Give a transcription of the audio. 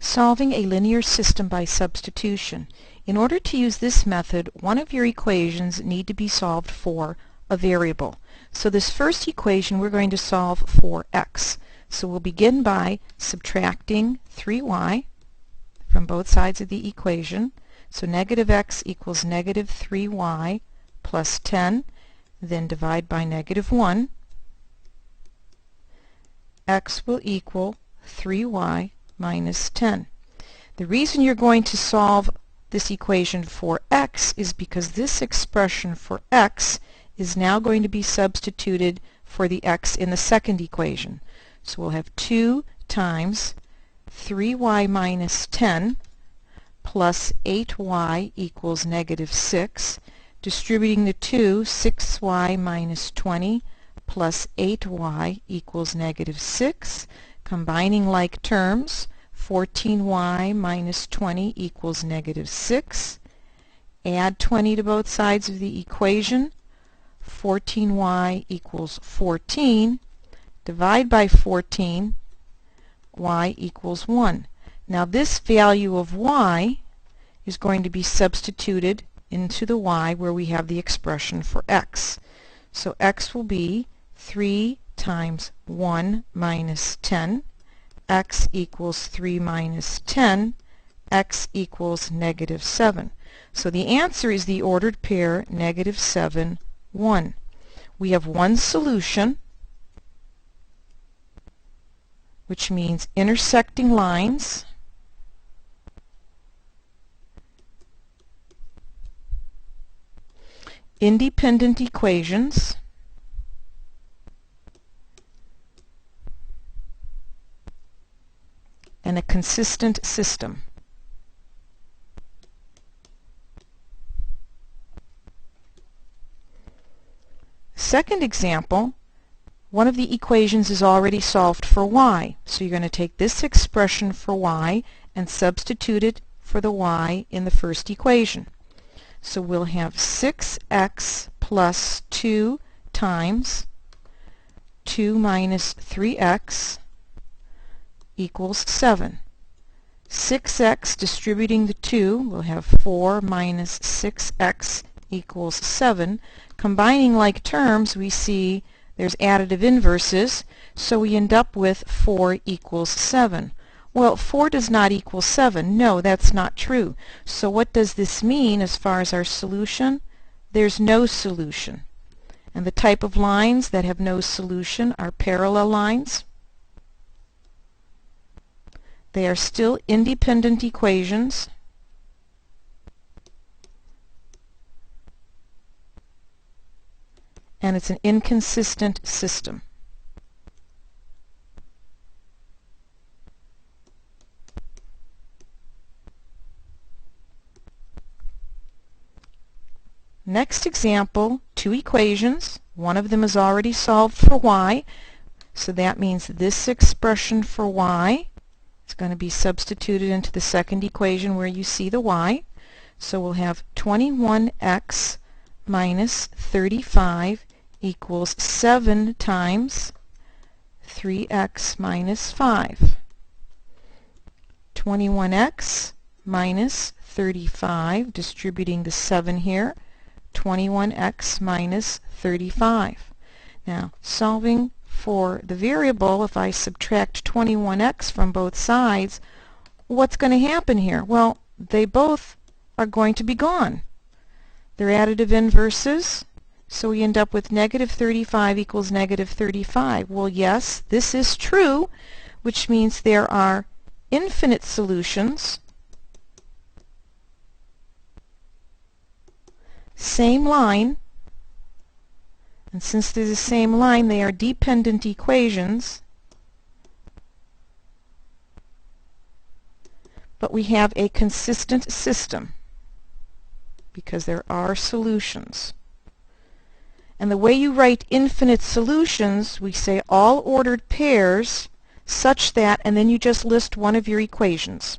Solving a linear system by substitution. In order to use this method, one of your equations need to be solved for a variable. So this first equation we're going to solve for x. So we'll begin by subtracting 3y from both sides of the equation. So negative x equals negative 3y plus 10, then divide by negative 1. X will equal 3y minus 10. The reason you're going to solve this equation for x is because this expression for x is now going to be substituted for the x in the second equation. So we'll have 2 times 3y minus 10 plus 8y equals negative 6. Distributing the 2, 6y minus 20 plus 8y equals negative 6. Combining like terms, 14y minus 20 equals negative 6. Add 20 to both sides of the equation. 14y equals 14. Divide by 14, y equals 1. Now this value of y is going to be substituted into the y where we have the expression for x. So x will be 3 times 1 minus 10. X equals 3 minus 10. X equals negative 7. So the answer is the ordered pair negative 7, 1. We have one solution, which means intersecting lines independent equations and a consistent system. Second example, one of the equations is already solved for y. So you're going to take this expression for y and substitute it for the y in the first equation. So we'll have 6x plus 2 times 2 minus 3x equals 7. 6x distributing the 2, we'll have 4 minus 6x equals 7. Combining like terms, we see there's additive inverses, so we end up with 4 equals 7. Well, 4 does not equal 7. No, that's not true. So what does this mean as far as our solution? There's no solution. And the type of lines that have no solution are parallel lines. They are still independent equations. And it's an inconsistent system. Next example, two equations. One of them is already solved for y, so that means this expression for y is going to be substituted into the second equation where you see the y. So we'll have 21x minus 35 equals 7 times 3x minus 5. 21x minus 35, distributing the 7 here, 21x minus 35. Now, solving for the variable, if I subtract 21x from both sides, what's going to happen here? Well, they both are going to be gone. They're additive inverses, so we end up with negative 35 equals negative 35. Well, yes, this is true, which means there are infinite solutions. Same line, and since they're the same line, they are dependent equations. But we have a consistent system because there are solutions. And the way you write infinite solutions, we say all ordered pairs such that, and then you just list one of your equations.